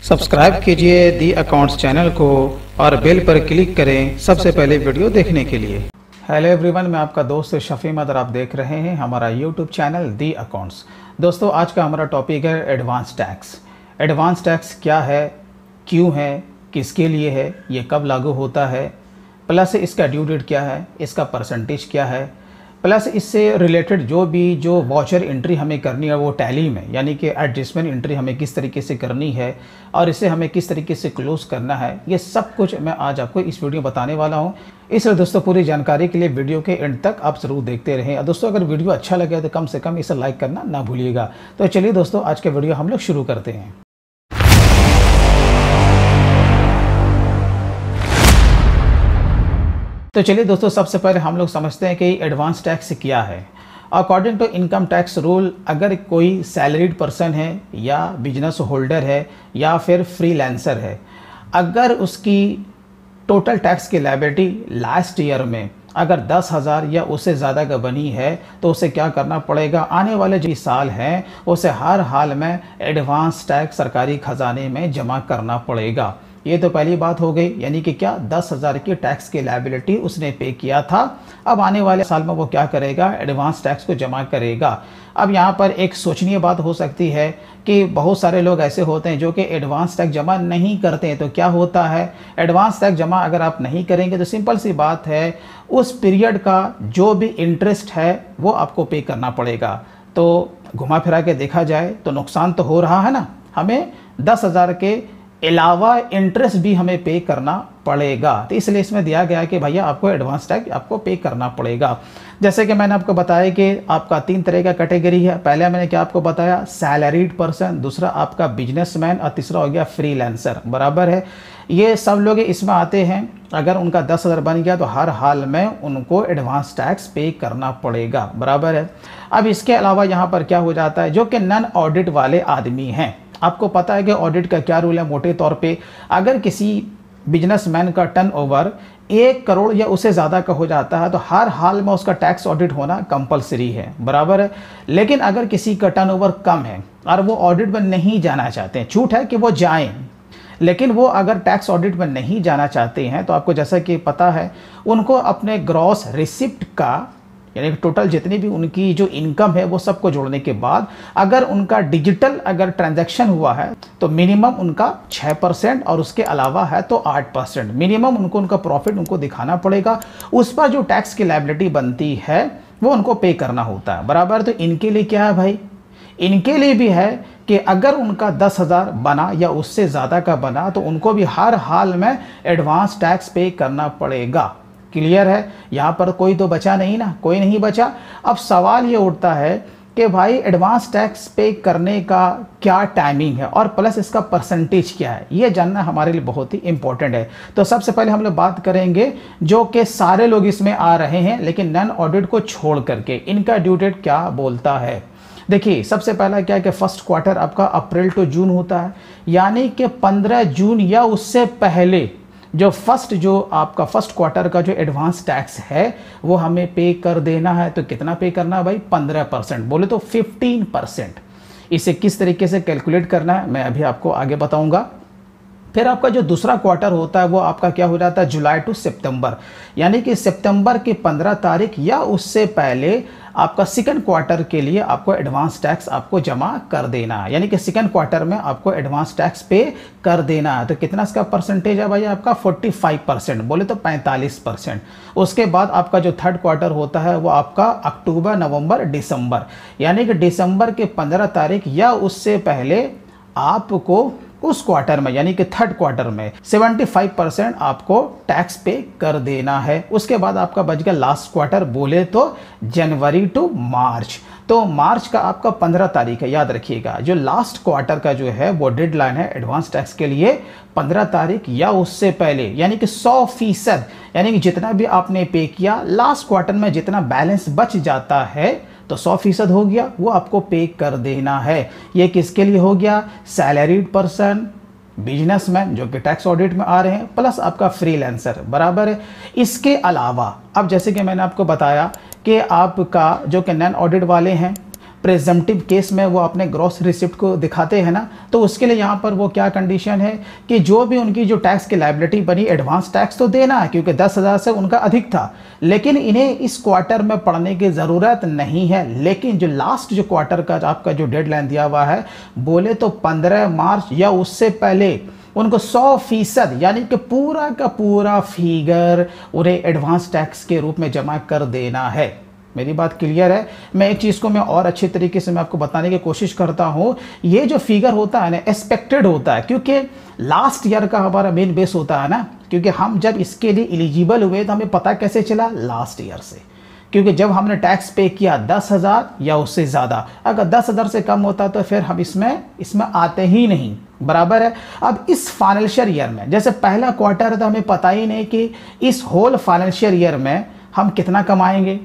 Subscribe कीजिए the accounts channel को और बेल पर क्लिक करें सबसे पहले वीडियो देखने के लिए। हेलो एवरीवन, मैं आपका दोस्त शफी मदर, आप देख रहे हैं हमारा यूट्यूब चैनल दी अकाउंट्स। दोस्तों, आज का हमारा टॉपिक है एडवांस टैक्स। एडवांस टैक्स क्या है, क्यों है, किसके लिए है, ये कब लागू होता है, प्लस इसका ड्यू डेट क्या है, इसका परसेंटेज क्या है, प्लस इससे रिलेटेड जो वाउचर एंट्री हमें करनी है वो टैली में, यानी कि एडजस्टमेंट एंट्री हमें किस तरीके से करनी है और इसे हमें किस तरीके से क्लोज करना है, ये सब कुछ मैं आज आपको इस वीडियो में बताने वाला हूँ। इसलिए दोस्तों, पूरी जानकारी के लिए वीडियो के एंड तक आप ज़रूर देखते रहें। और दोस्तों, अगर वीडियो अच्छा लगे तो कम से कम इसे लाइक करना ना भूलिएगा। तो चलिए दोस्तों, आज का वीडियो हम लोग शुरू करते हैं। तो चलिए दोस्तों, सबसे पहले हम लोग समझते हैं कि एडवांस टैक्स क्या है। According to income tax rule, अगर कोई सैलरीड पर्सन है या बिजनेस होल्डर है या फिर फ्रीलांसर है, अगर उसकी टोटल टैक्स की लायबिलिटी लास्ट ईयर में अगर 10,000 या उससे ज़्यादा का बनी है तो उसे क्या करना पड़ेगा, आने वाले जो साल हैं उसे हर हाल में एडवांस टैक्स सरकारी खजाने में जमा करना पड़ेगा। ये तो पहली बात हो गई, यानी कि क्या 10,000 की टैक्स की लायबिलिटी उसने पे किया था, अब आने वाले साल में वो क्या करेगा, एडवांस टैक्स को जमा करेगा। अब यहाँ पर एक सोचनीय बात हो सकती है कि बहुत सारे लोग ऐसे होते हैं जो कि एडवांस टैक्स जमा नहीं करते हैं। तो क्या होता है, एडवांस टैक्स जमा अगर आप नहीं करेंगे तो सिंपल सी बात है, उस पीरियड का जो भी इंटरेस्ट है वो आपको पे करना पड़ेगा। तो घुमा फिरा के देखा जाए तो नुकसान तो हो रहा है ना, हमें 10,000 के अलावा इंटरेस्ट भी हमें पे करना पड़ेगा। तो इसलिए इसमें दिया गया है कि भैया आपको एडवांस टैक्स आपको पे करना पड़ेगा। जैसे कि मैंने आपको बताया कि आपका 3 तरह का कैटेगरी है। पहले मैंने क्या आपको बताया, सैलरीड पर्सन, दूसरा आपका बिजनेसमैन और तीसरा हो गया फ्रीलांसर, बराबर है। ये सब लोग इसमें आते हैं। अगर उनका 10,000 बन गया तो हर हाल में उनको एडवांस टैक्स पे करना पड़ेगा, बराबर है। अब इसके अलावा यहाँ पर क्या हो जाता है, जो कि नॉन ऑडिट वाले आदमी हैं, आपको पता है कि ऑडिट का क्या रूल है। मोटे तौर पे अगर किसी बिजनेसमैन का टर्नओवर 1 करोड़ या उससे ज़्यादा का हो जाता है तो हर हाल में उसका टैक्स ऑडिट होना कंपलसरी है, बराबर है। लेकिन अगर किसी का टर्नओवर कम है और वो ऑडिट में नहीं जाना चाहते हैं, छूट है कि वो जाएं, लेकिन वो अगर टैक्स ऑडिट में नहीं जाना चाहते हैं तो आपको जैसा कि पता है, उनको अपने ग्रॉस रिसिप्ट का, यानी टोटल जितनी भी उनकी जो इनकम है वो सबको जोड़ने के बाद अगर उनका डिजिटल अगर ट्रांजैक्शन हुआ है तो मिनिमम उनका 6% और उसके अलावा है तो 8% मिनिमम उनको उनका प्रॉफिट उनको दिखाना पड़ेगा। उस पर जो टैक्स की लायबिलिटी बनती है वो उनको पे करना होता है, बराबर। तो इनके लिए क्या है भाई, इनके लिए भी है कि अगर उनका 10,000 बना या उससे ज़्यादा का बना तो उनको भी हर हाल में एडवांस टैक्स पे करना पड़ेगा। क्लियर है, यहाँ पर कोई तो बचा नहीं ना, कोई नहीं बचा। अब सवाल ये उठता है कि भाई एडवांस टैक्स पे करने का क्या टाइमिंग है और प्लस इसका परसेंटेज क्या है, ये जानना हमारे लिए बहुत ही इंपॉर्टेंट है। तो सबसे पहले हम लोग बात करेंगे जो कि सारे लोग इसमें आ रहे हैं लेकिन नॉन ऑडिट को छोड़ करके, इनका ड्यू डेट क्या बोलता है। देखिए, सबसे पहला क्या है कि फर्स्ट क्वार्टर आपका अप्रैल टू जून होता है, यानी कि 15 जून या उससे पहले जो आपका फर्स्ट क्वार्टर का जो एडवांस टैक्स है वो हमें पे कर देना है। तो कितना पे करना है भाई, 15%, बोले तो 15%। इसे किस तरीके से कैलकुलेट करना है मैं अभी आपको आगे बताऊंगा। फिर आपका जो दूसरा क्वार्टर होता है वो आपका क्या हो जाता है, जुलाई टू सितंबर, यानी कि सितंबर की 15 तारीख या उससे पहले आपका सेकंड क्वार्टर के लिए आपको एडवांस टैक्स आपको जमा कर देना है, यानी कि सेकंड क्वार्टर में आपको एडवांस टैक्स पे कर देना है। तो कितना इसका परसेंटेज है भाई, आपका 45%, बोले तो 45%। उसके बाद आपका जो थर्ड क्वार्टर होता है वो आपका अक्टूबर, नवंबर, दिसंबर, यानी कि दिसंबर के 15 तारीख या उससे पहले आपको उस क्वार्टर में, यानी कि थर्ड क्वार्टर में 75% आपको टैक्स पे कर देना है। उसके बाद आपका बच गया लास्ट क्वार्टर, बोले तो जनवरी टू मार्च। तो मार्च का आपका 15 तारीख है, याद रखिएगा। जो लास्ट क्वार्टर का जो है वो डेडलाइन है एडवांस टैक्स के लिए 15 तारीख या उससे पहले, यानी कि 100%, यानी कि जितना भी आपने पे किया लास्ट क्वार्टर में जितना बैलेंस बच जाता है तो 100% हो गया, वो आपको पे कर देना है। ये किसके लिए हो गया, सैलरीड पर्सन, बिजनेसमैन जो कि टैक्स ऑडिट में आ रहे हैं, प्लस आपका फ्रीलांसर, बराबर है। इसके अलावा अब जैसे कि मैंने आपको बताया कि आपका जो कि नॉन ऑडिट वाले हैं, प्रेजम्पटिव केस में वो अपने ग्रॉस रिसिप्ट को दिखाते हैं ना, तो उसके लिए यहाँ पर वो क्या कंडीशन है कि जो भी उनकी जो टैक्स की लायबिलिटी बनी एडवांस टैक्स तो देना है, क्योंकि 10,000 से उनका अधिक था, लेकिन इन्हें इस क्वार्टर में पढ़ने की ज़रूरत नहीं है। लेकिन जो लास्ट जो क्वार्टर का आपका जो डेडलाइन दिया हुआ है, बोले तो 15 मार्च या उससे पहले उनको 100% यानी कि पूरा का पूरा फिगर उन्हें एडवांस टैक्स के रूप में जमा कर देना है। मेरी बात क्लियर है? मैं एक चीज़ को मैं और अच्छी तरीके से मैं आपको बताने की कोशिश करता हूँ। ये जो फिगर होता है ना, एक्सपेक्टेड होता है, क्योंकि लास्ट ईयर का हमारा मेन बेस होता है ना, क्योंकि हम जब इसके लिए एलिजिबल हुए तो हमें पता कैसे चला? लास्ट ईयर से, क्योंकि जब हमने टैक्स पे किया 10,000 या उससे ज़्यादा, अगर 10,000 से कम होता तो फिर हम इसमें आते ही नहीं, बराबर है। अब इस फाइनेंशियल ईयर में जैसे पहला क्वार्टर है तो हमें पता ही नहीं कि इस होल फाइनेंशियल ईयर में हम कितना कमाएंगे,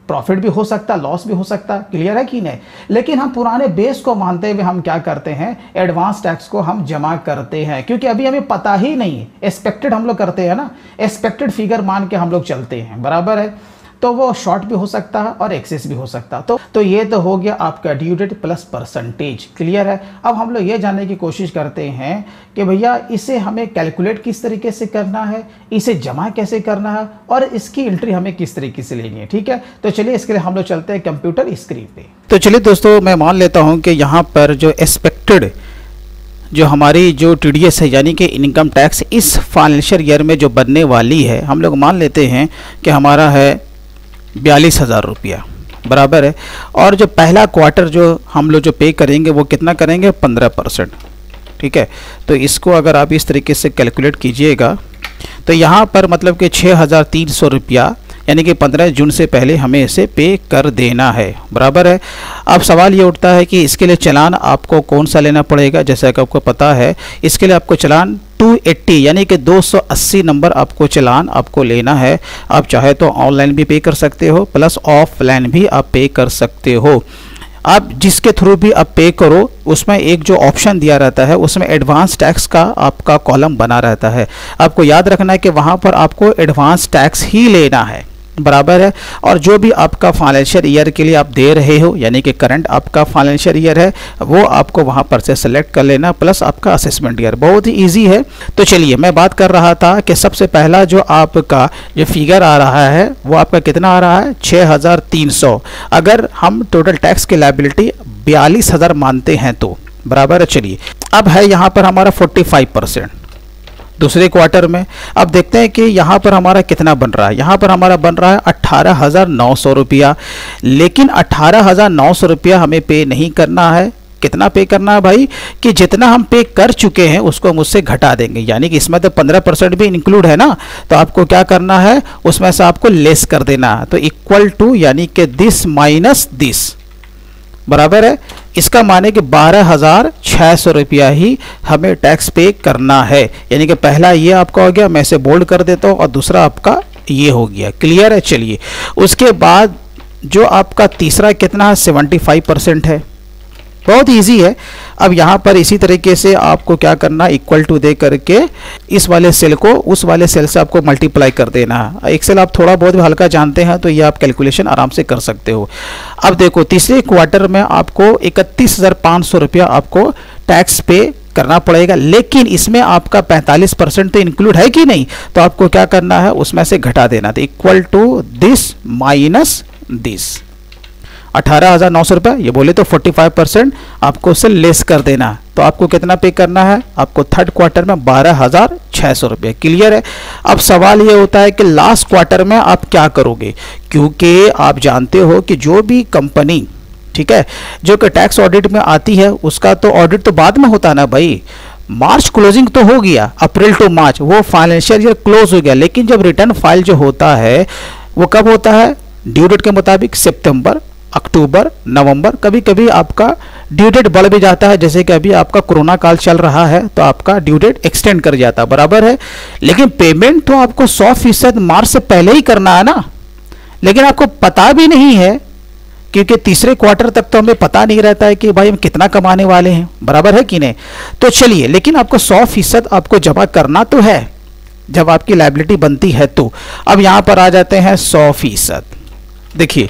प्रॉफिट भी हो सकता, लॉस भी हो सकता, क्लियर है कि नहीं। लेकिन हम पुराने बेस को मानते हुए हम क्या करते हैं, एडवांस टैक्स को हम जमा करते हैं, क्योंकि अभी हमें पता ही नहीं है। एक्सपेक्टेड हम लोग करते हैं ना, एक्सपेक्टेड फिगर मान के हम लोग चलते हैं, बराबर है। तो वो शॉर्ट भी हो सकता है और एक्सेस भी हो सकता है। तो ये तो हो गया आपका due date plus percentage, clear है। अब हम लोग ये जानने की कोशिश करते हैं कि भैया इसे हमें कैलकुलेट किस तरीके से करना है, इसे जमा कैसे करना है और इसकी एंट्री हमें किस तरीके से लेनी है, ठीक है। तो चलिए इसके लिए हम लोग चलते हैं कंप्यूटर स्क्रीन पे। तो चलिए दोस्तों, मैं मान लेता हूँ कि यहाँ पर जो एक्सपेक्टेड जो हमारी जो टीडीएस है यानी कि इनकम टैक्स इस फाइनेंशियल ईयर में जो बनने वाली है, हम लोग मान लेते हैं कि हमारा है 42,000 रुपया, बराबर है। और जो पहला क्वार्टर जो हम लोग जो पे करेंगे वो कितना करेंगे? 15%, ठीक है। तो इसको अगर आप इस तरीके से कैलकुलेट कीजिएगा तो यहाँ पर मतलब कि 6,300 रुपया यानी कि 15 जून से पहले हमें इसे पे कर देना है, बराबर है। अब सवाल ये उठता है कि इसके लिए चालान आपको कौन सा लेना पड़ेगा। जैसा कि आपको पता है, इसके लिए आपको चालान 280 यानी कि 280 नंबर आपको चालान आपको लेना है। आप चाहे तो ऑनलाइन भी पे कर सकते हो, प्लस ऑफलाइन भी आप पे कर सकते हो। आप जिसके थ्रू भी आप पे करो उसमें एक जो ऑप्शन दिया रहता है उसमें एडवांस टैक्स का आपका कॉलम बना रहता है। आपको याद रखना है कि वहाँ पर आपको एडवांस टैक्स ही लेना है, बराबर है। और जो भी आपका फाइनेंशियल ईयर के लिए आप दे रहे हो यानी कि करंट आपका फाइनेंशियल ईयर है वो आपको वहां पर से सेलेक्ट कर लेना, प्लस आपका असेसमेंट ईयर। बहुत ही इजी है। तो चलिए, मैं बात कर रहा था कि सबसे पहला जो आपका जो फिगर आ रहा है वो आपका कितना आ रहा है? 6,300। अगर हम टोटल टैक्स की लायबिलिटी 42,000 मानते हैं तो, बराबर है। चलिए, अब है यहाँ पर हमारा 45% दूसरे क्वार्टर में। अब देखते हैं कि यहाँ पर हमारा कितना बन रहा है। यहाँ पर हमारा बन रहा है 18,900 रुपया, लेकिन 18,900 रुपया हमें पे नहीं करना है। कितना पे करना है भाई? कि जितना हम पे कर चुके हैं उसको हम उससे घटा देंगे, यानी कि इसमें तो 15% भी इंक्लूड है ना, तो आपको क्या करना है, उसमें से आपको लेस कर देना है। तो इक्वल टू यानी कि दिस माइनस दिस, बराबर है। इसका माने कि 12,600 रुपया ही हमें टैक्स पे करना है। यानी कि पहला ये आपका हो गया, मैं इसे बोल्ड कर देता हूँ, और दूसरा आपका ये हो गया, क्लियर है। चलिए, उसके बाद जो आपका तीसरा कितना है? 75% है। बहुत इजी है। अब यहाँ पर इसी तरीके से आपको क्या करना, इक्वल टू दे करके इस वाले सेल को उस वाले सेल से आपको मल्टीप्लाई कर देना है। एक्सेल आप थोड़ा बहुत भी हल्का जानते हैं तो ये आप कैलकुलेशन आराम से कर सकते हो। अब देखो, तीसरे क्वार्टर में आपको 31,500 रुपया आपको टैक्स पे करना पड़ेगा, लेकिन इसमें आपका 45% तो इंक्लूड है कि नहीं, तो आपको क्या करना है, उसमें से घटा देना। तो equal to this minus this, 18,900 रुपये, ये बोले तो 45% आपको उससे लेस कर देना है। तो आपको कितना पे करना है? आपको थर्ड क्वार्टर में 12,600 रुपये, क्लियर है। अब सवाल ये होता है कि लास्ट क्वार्टर में आप क्या करोगे, क्योंकि आप जानते हो कि जो भी कंपनी, ठीक है, जो कि टैक्स ऑडिट में आती है उसका तो ऑडिट तो बाद में होता है ना भाई। मार्च क्लोजिंग तो हो गया, अप्रैल टू मार्च वो फाइनेंशियल ईयर क्लोज हो गया, लेकिन जब रिटर्न फाइल जो होता है वो कब होता है? ड्यू डेट के मुताबिक सितंबर, अक्टूबर, नवंबर। कभी कभी आपका ड्यू डेट बढ़ भी जाता है, जैसे कि अभी आपका कोरोना काल चल रहा है तो आपका ड्यू डेट एक्सटेंड कर जाता है, बराबर है। लेकिन पेमेंट तो आपको 100% मार्च से पहले ही करना है ना, लेकिन आपको पता भी नहीं है, क्योंकि तीसरे क्वार्टर तक तो हमें पता नहीं रहता है कि भाई हम कितना कमाने वाले हैं, बराबर है कि नहीं। तो चलिए, लेकिन आपको 100% आपको जमा करना तो है जब आपकी लायबिलिटी बनती है। तो अब यहां पर आ जाते हैं 100%। देखिए,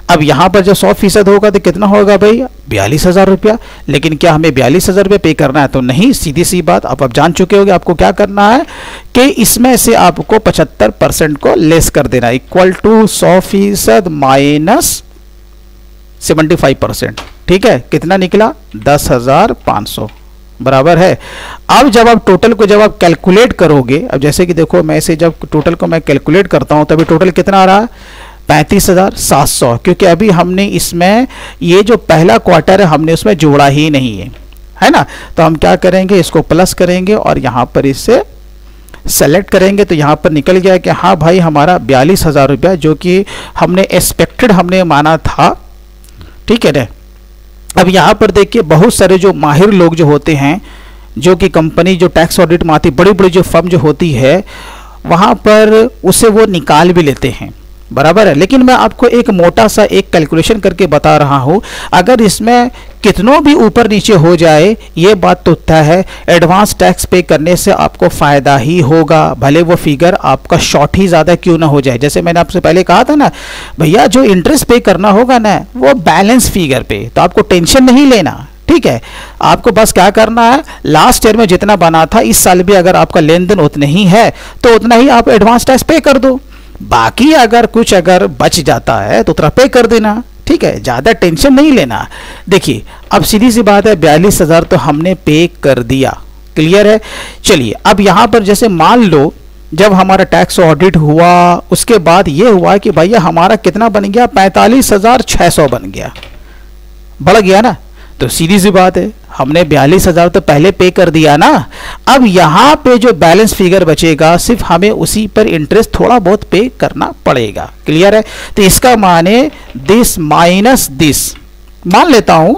अब यहाँ पर जब 100% होगा तो कितना होगा भाई, 42,000 रुपया। लेकिन क्या हमें 42,000 रुपया पे करना है? तो नहीं, सीधी सी बात। अब आप जान चुके होंगे आपको क्या करना है कि इसमें से आपको 75% को लेस कर देना, इक्वल टू 100% माइनस 75%। ठीक है, कितना निकला? 10,500 बराबर है। अब जब आप टोटल को जब आप कैलकुलेट करोगे, अब जैसे कि देखो मैं इसे जब टोटल को मैं कैलकुलेट करता हूं तभी टोटल कितना आ रहा है? 35,700, क्योंकि अभी हमने इसमें ये जो पहला क्वार्टर है हमने उसमें जोड़ा ही नहीं है ना। तो हम क्या करेंगे, इसको प्लस करेंगे और यहाँ पर इसे सेलेक्ट करेंगे तो यहाँ पर निकल गया कि हाँ भाई हमारा 42,000 रुपया जो कि हमने एक्सपेक्टेड हमने माना था। ठीक है ना। अब यहाँ पर देखिए बहुत सारे जो माहिर लोग जो होते हैं, जो कि कंपनी जो टैक्स ऑडिट में आती, बड़ी बड़ी जो फर्म जो होती है वहाँ पर उसे वो निकाल भी लेते हैं, बराबर है। लेकिन मैं आपको एक मोटा सा एक कैलकुलेशन करके बता रहा हूँ, अगर इसमें कितनों भी ऊपर नीचे हो जाए ये बात तो तय है, एडवांस टैक्स पे करने से आपको फ़ायदा ही होगा, भले वो फिगर आपका शॉर्ट ही ज़्यादा क्यों ना हो जाए। जैसे मैंने आपसे पहले कहा था ना भैया, जो इंटरेस्ट पे करना होगा ना वो बैलेंस फिगर पे, तो आपको टेंशन नहीं लेना। ठीक है, आपको बस क्या करना है, लास्ट ईयर में जितना बना था इस साल भी अगर आपका लेन देन उतना ही है तो उतना ही आप एडवांस टैक्स पे कर दो, बाकी अगर कुछ अगर बच जाता है तो उतना पे कर देना। ठीक है, ज़्यादा टेंशन नहीं लेना। देखिए अब सीधी सी बात है, 42,000 तो हमने पे कर दिया, क्लियर है। चलिए अब यहाँ पर जैसे मान लो जब हमारा टैक्स ऑडिट हुआ उसके बाद ये हुआ कि भैया हमारा कितना बन गया, 45,600 बन गया, बढ़ गया ना। तो सीधी सी बात है, हमने 42,000 तो पहले पे कर दिया ना। अब यहाँ पे जो बैलेंस फिगर बचेगा सिर्फ हमें उसी पर इंटरेस्ट थोड़ा बहुत पे करना पड़ेगा, क्लियर है। तो इसका माने दिस माइनस दिस, मान लेता हूं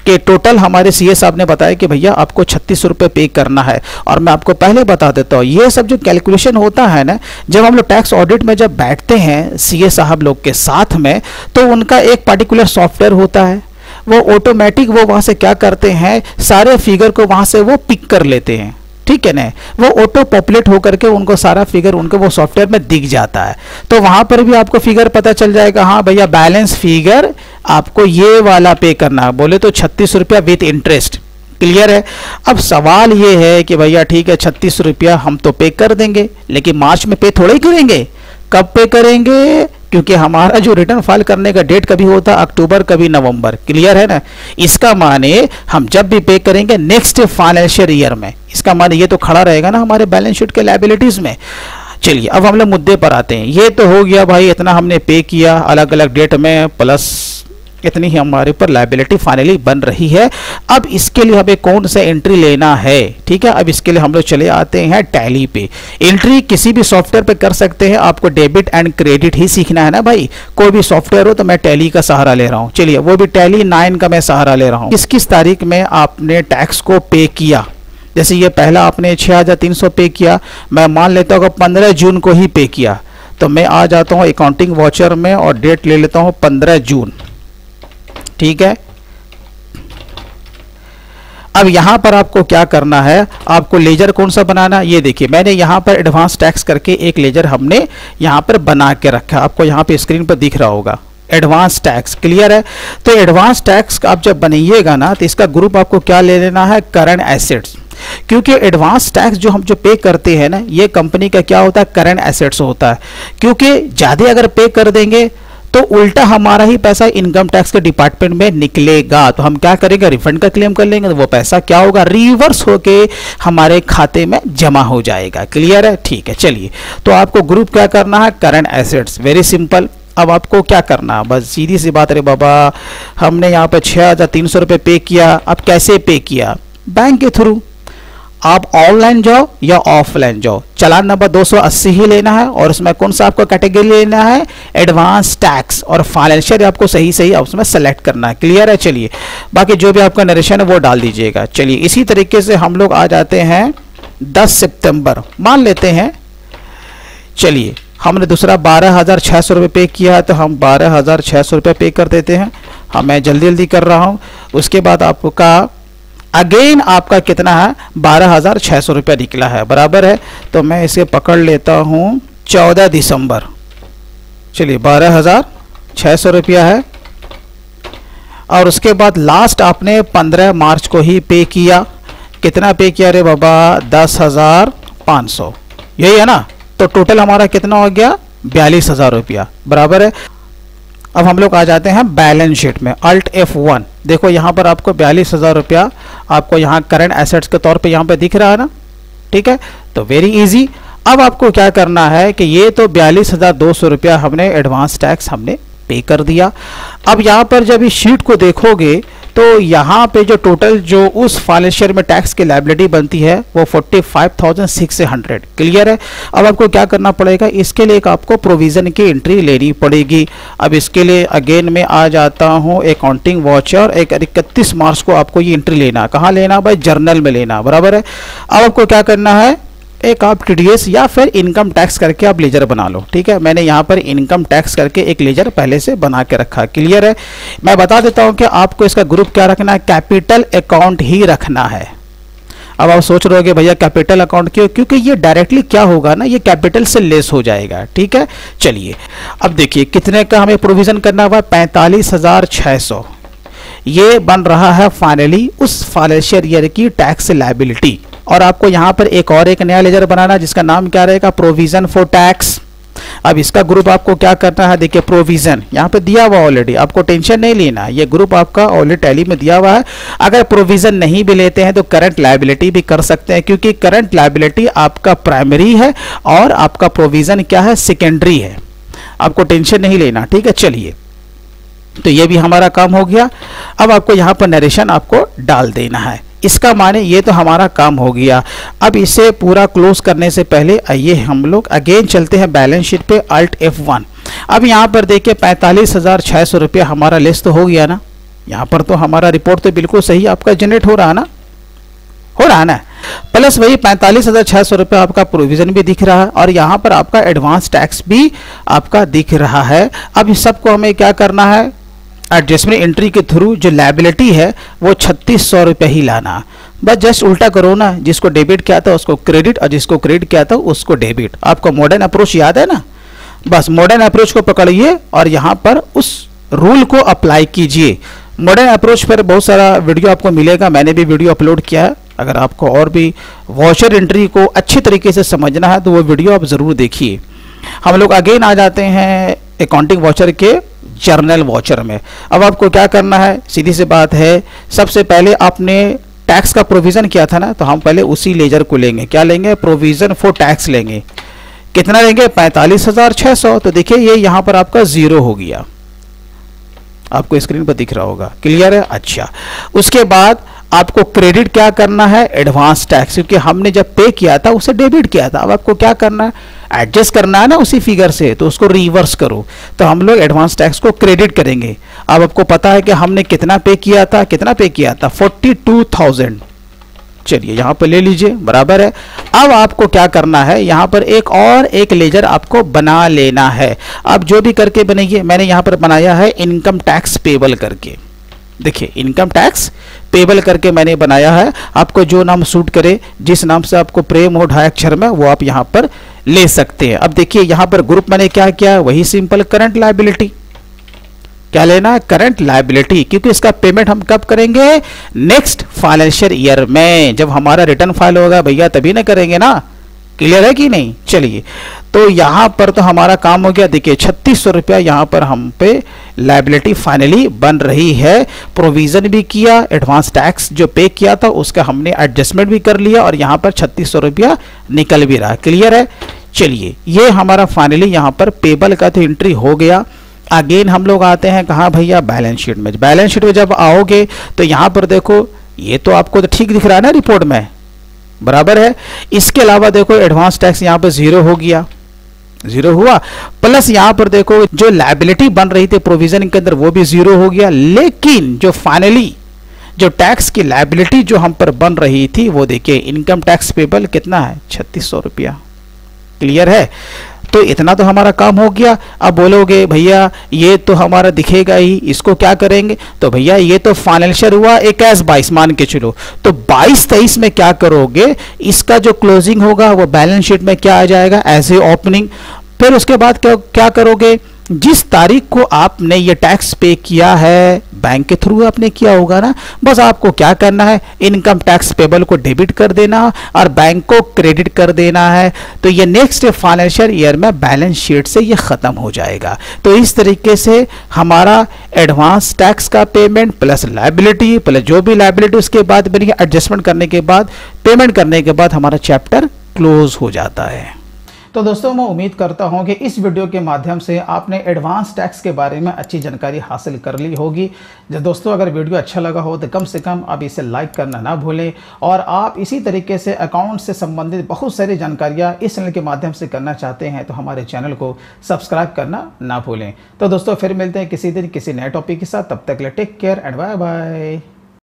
कि टोटल हमारे सीए साहब ने बताया कि भैया आपको 36 रुपये पे करना है। और मैं आपको पहले बता देता हूं, ये सब जो कैलकुलेशन होता है ना, जब हम लोग टैक्स ऑडिट में जब बैठते हैं सीए साहब लोग के साथ में, तो उनका एक पर्टिकुलर सॉफ्टवेयर होता है, वो ऑटोमेटिक वो वहां से क्या करते हैं, सारे फिगर को वहां से वो पिक कर लेते हैं। ठीक है ना, वो ऑटो पॉपुलेट होकर के उनको सारा फिगर उनको वो सॉफ्टवेयर में दिख जाता है। तो वहां पर भी आपको फिगर पता चल जाएगा, हाँ भैया बैलेंस फिगर आपको ये वाला पे करना है, बोले तो 36 रुपया विथ इंटरेस्ट, क्लियर है। अब सवाल ये है कि भैया ठीक है 36 रुपया हम तो पे कर देंगे, लेकिन मार्च में पे थोड़े ही करेंगे, कब पे करेंगे, क्योंकि हमारा जो रिटर्न फाइल करने का डेट कभी होता है अक्टूबर कभी नवंबर, क्लियर है ना। इसका माने हम जब भी पे करेंगे नेक्स्ट फाइनेंशियल ईयर में, इसका माने ये तो खड़ा रहेगा ना हमारे बैलेंस शीट के लायबिलिटीज में। चलिए अब हम लोग मुद्दे पर आते हैं। ये तो हो गया भाई, इतना हमने पे किया अलग अलग डेट में, प्लस इतनी ही हमारे ऊपर लायबिलिटी फाइनली बन रही है। अब इसके लिए हमें कौन सा एंट्री लेना है, ठीक है। अब इसके लिए हम लोग चले आते हैं टैली पे। एंट्री किसी भी सॉफ्टवेयर पे कर सकते हैं, आपको डेबिट एंड क्रेडिट ही सीखना है ना भाई, कोई भी सॉफ्टवेयर हो। तो मैं टैली का सहारा ले रहा हूँ, चलिए वो भी टैली 9 का मैं सहारा ले रहा हूँ। किस तारीख में आपने टैक्स को पे किया, जैसे ये पहला आपने 6,300 पे किया, मैं मान लेता हूँ 15 जून को ही पे किया, तो मैं आ जाता हूँ अकाउंटिंग वॉचर में और डेट ले लेता हूँ 15 जून, ठीक है। अब यहां पर आपको क्या करना है, आपको लेजर कौन सा बनाना, ये देखिए मैंने यहां पर एडवांस टैक्स करके एक लेजर हमने यहां पर बना के रखा, आपको यहां पे स्क्रीन पर दिख रहा होगा एडवांस टैक्स, क्लियर है। तो एडवांस टैक्स आप जब बनाइएगा ना तो इसका ग्रुप आपको क्या ले लेना है, करंट एसेट्स, क्योंकि एडवांस टैक्स जो हम जो पे करते हैं ना ये कंपनी का क्या होता है, करंट एसेट्स होता है। क्योंकि ज़्यादा अगर पे कर देंगे तो उल्टा हमारा ही पैसा इनकम टैक्स के डिपार्टमेंट में निकलेगा, तो हम क्या करेंगे, रिफंड का क्लेम कर लेंगे, तो वो पैसा क्या होगा, रिवर्स होके हमारे खाते में जमा हो जाएगा, क्लियर है। ठीक है, चलिए तो आपको ग्रुप क्या करना है, करंट एसेट्स, वेरी सिंपल। अब आपको क्या करना, बस सीधी सी बात, अरे बाबा हमने यहाँ पर 6,300 रुपये पे किया, अब कैसे पे किया, बैंक के थ्रू। आप ऑनलाइन जाओ या ऑफलाइन जाओ, चालान नंबर 280 ही लेना है और उसमें कौन सा आपको कैटेगरी लेना है, एडवांस टैक्स, और फाइनेंशियल आपको सही सही उसमें सेलेक्ट करना है, क्लियर है। चलिए बाकी जो भी आपका नरेशन है वो डाल दीजिएगा। चलिए इसी तरीके से हम लोग आ जाते हैं 10 सितंबर मान लेते हैं। चलिए हमने दूसरा 12,600 रुपये पे किया है, तो हम 12,600 रुपये पे कर देते हैं। हाँ मैं जल्दी जल्दी कर रहा हूँ। उसके बाद आपका अगेन आपका कितना है, 12,600 रुपया निकला है, बराबर है। तो मैं इसे पकड़ लेता हूँ 14 दिसंबर। चलिए 12,600 रुपया है, और उसके बाद लास्ट आपने 15 मार्च को ही पे किया। कितना पे किया रे बाबा? 10,500, यही है ना। तो टोटल हमारा कितना हो गया? 42,000 रुपया, बराबर है। अब हम लोग आ जाते हैं बैलेंस शीट में, अल्ट F1। देखो यहाँ पर आपको 42,000 रुपया आपको यहाँ करंट एसेट्स के तौर पे यहाँ पे दिख रहा है ना, ठीक है। तो वेरी इजी। अब आपको क्या करना है कि ये तो 42,200 रुपया हमने एडवांस टैक्स हमने पे कर दिया। अब यहाँ पर जब इस शीट को देखोगे तो यहाँ पे जो टोटल जो उस फाइनेंशियल में टैक्स की लायबिलिटी बनती है वो 45,600। क्लियर है। अब आपको क्या करना पड़ेगा? इसके लिए एक आपको प्रोविज़न की एंट्री लेनी पड़ेगी। अब इसके लिए अगेन मैं आ जाता हूँ अकाउंटिंग वाचर, एक 31 मार्च को आपको ये एंट्री लेना। कहाँ लेना भाई? जर्नल में लेना, बराबर है। अब आपको क्या करना है? एक आप टीडीएस या फिर इनकम टैक्स करके आप लेजर बना लो, ठीक है। मैंने यहाँ पर इनकम टैक्स करके एक लेजर पहले से बना के रखा। क्लियर है। मैं बता देता हूँ कि आपको इसका ग्रुप क्या रखना है, कैपिटल अकाउंट ही रखना है। अब आप सोच रहे हो कि भैया कैपिटल अकाउंट क्यों? क्योंकि ये डायरेक्टली क्या होगा ना, ये कैपिटल से लेस हो जाएगा, ठीक है। चलिए अब देखिए कितने का हमें प्रोविजन करना हुआ? 45,600। ये बन रहा है फाइनली उस फाइनेंशियल ईयर की टैक्स लायबिलिटी। और आपको यहाँ पर एक नया लेजर बनाना जिसका नाम क्या रहेगा? Provision for tax. अब इसका ग्रुप आपको क्या करना है? देखिए प्रोविजन यहाँ पे दिया हुआ ऑलरेडी, आपको टेंशन नहीं लेना, ये ग्रुप आपका ऑलरेडी टैली में दिया हुआ है। अगर प्रोविजन नहीं भी लेते हैं तो करंट लायबिलिटी भी कर सकते हैं, क्योंकि करंट लायबिलिटी आपका प्राइमरी है और आपका प्रोविजन क्या है? सेकेंडरी है। आपको टेंशन नहीं लेना, ठीक है। चलिए तो ये भी हमारा काम हो गया। अब आपको यहाँ पर नरेशन आपको डाल देना है। इसका माने ये तो हमारा काम हो गया। अब इसे पूरा क्लोज करने से पहले आइए हम लोग अगेन चलते हैं बैलेंस शीट पे, अल्ट F1। अब यहाँ पर देखिए 45,600 रुपया हमारा लेस तो हो गया ना। यहाँ पर तो हमारा रिपोर्ट तो बिल्कुल सही आपका जनरेट हो रहा है ना, हो रहा है ना। प्लस वही 45,600 रुपया आपका प्रोविजन भी दिख रहा है और यहाँ पर आपका एडवांस टैक्स भी आपका दिख रहा है। अब इस सबको हमें क्या करना है? एडजस्टमेंट एंट्री के थ्रू जो लायबिलिटी है वो 3600 रुपये ही लाना। बस जस्ट उल्टा करो ना, जिसको डेबिट किया था उसको क्रेडिट और जिसको क्रेडिट किया था उसको डेबिट। आपको मॉडर्न अप्रोच याद है ना? बस मॉडर्न अप्रोच को पकड़िए और यहाँ पर उस रूल को अप्लाई कीजिए। मॉडर्न अप्रोच पर बहुत सारा वीडियो आपको मिलेगा, मैंने भी वीडियो अपलोड किया है। अगर आपको और भी वॉचर एंट्री को अच्छी तरीके से समझना है तो वो वीडियो आप ज़रूर देखिए। हम लोग अगेन आ जाते हैं अकाउंटिंग वॉचर के जर्नल वॉचर में। अब आपको क्या करना है? सीधी सी बात है, सबसे पहले आपने टैक्स का प्रोविज़न किया था ना, तो हम पहले उसी लेजर को लेंगे। क्या लेंगे? प्रोविज़न फॉर टैक्स लेंगे। कितना लेंगे? 45,600। तो देखिए ये यहाँ पर आपका ज़ीरो हो गया, आपको स्क्रीन पर दिख रहा होगा। क्लियर है? अच्छा, उसके बाद आपको क्रेडिट क्या करना है? एडवांस टैक्स, क्योंकि हमने जब पे किया था उसे डेबिट किया था। अब आपको क्या करना है? एडजस्ट करना है ना उसी फिगर से, तो उसको रिवर्स करो। तो हम लोग एडवांस टैक्स को क्रेडिट करेंगे। अब आपको पता है कि हमने कितना पे किया था? कितना पे किया था? 42,000। चलिए यहाँ पर ले लीजिए, बराबर है। अब आपको क्या करना है? यहाँ पर एक लेजर आपको बना लेना है। अब जो भी करके बनेगी, मैंने यहाँ पर बनाया है इनकम टैक्स पेबल करके। देखिए इनकम टैक्स पेबल करके मैंने बनाया है। आपको जो नाम सूट करे, जिस नाम से आपको प्रेम हो 2 अक्षर में, वो आप यहाँ पर ले सकते हैं। अब देखिए यहाँ पर ग्रुप मैंने क्या किया? वही सिंपल करंट लायबिलिटी। क्या लेना है? करंट लायबिलिटी, क्योंकि इसका पेमेंट हम कब करेंगे? नेक्स्ट फाइनेंशियल ईयर में, जब हमारा रिटर्न फाइल होगा भैया तभी ना करेंगे ना। क्लियर है कि नहीं? चलिए तो यहाँ पर तो हमारा काम हो गया। देखिए 3600 रुपया यहाँ पर हम पे लायबिलिटी फाइनली बन रही है। प्रोविजन भी किया, एडवांस टैक्स जो पे किया था उसका हमने एडजस्टमेंट भी कर लिया और यहाँ पर 3600 रुपया निकल भी रहा। क्लियर है? चलिए ये हमारा फाइनली यहाँ पर पेबल का तो एंट्री हो गया। अगेन हम लोग आते हैं कहाँ भैया? बैलेंस शीट में। बैलेंस शीट में जब आओगे तो यहाँ पर देखो ये तो आपको तो ठीक दिख रहा है ना रिपोर्ट में, बराबर है। इसके अलावा देखो एडवांस टैक्स यहाँ पर 0 हो गया, 0 हुआ। प्लस यहाँ पर देखो जो लायबिलिटी बन रही थी प्रोविजन के अंदर वो भी 0 हो गया। लेकिन जो फाइनली जो टैक्स की लायबिलिटी जो हम पर बन रही थी वो देखिए इनकम टैक्स पेबल कितना है? 3600 रुपया। क्लियर है? तो इतना तो हमारा काम हो गया। अब बोलोगे भैया ये तो हमारा दिखेगा ही, इसको क्या करेंगे? तो भैया ये तो फाइनेंशियल हुआ 21-22 मान के चलो, तो 22-23 में क्या करोगे? इसका जो क्लोजिंग होगा वो बैलेंस शीट में क्या आ जाएगा? As a opening. फिर उसके बाद क्या करोगे? जिस तारीख को आपने ये टैक्स पे किया है, बैंक के थ्रू आपने किया होगा ना, बस आपको क्या करना है, इनकम टैक्स पेबल को डेबिट कर देना और बैंक को क्रेडिट कर देना है। तो ये नेक्स्ट फाइनेंशियल ईयर में बैलेंस शीट से ये ख़त्म हो जाएगा। तो इस तरीके से हमारा एडवांस टैक्स का पेमेंट प्लस लायबिलिटी प्लस जो भी लायबिलिटी उसके बाद बनी एडजस्टमेंट करने के बाद, पेमेंट करने के बाद हमारा चैप्टर क्लोज हो जाता है। तो दोस्तों, मैं उम्मीद करता हूं कि इस वीडियो के माध्यम से आपने एडवांस टैक्स के बारे में अच्छी जानकारी हासिल कर ली होगी। दोस्तों, अगर वीडियो अच्छा लगा हो तो कम से कम आप इसे लाइक करना ना भूलें और आप इसी तरीके से अकाउंट से संबंधित बहुत सारी जानकारियां इस चैनल के माध्यम से करना चाहते हैं तो हमारे चैनल को सब्सक्राइब करना ना भूलें। तो दोस्तों, फिर मिलते हैं किसी दिन किसी नए टॉपिक के साथ। तब तक के लिए take care and bye bye.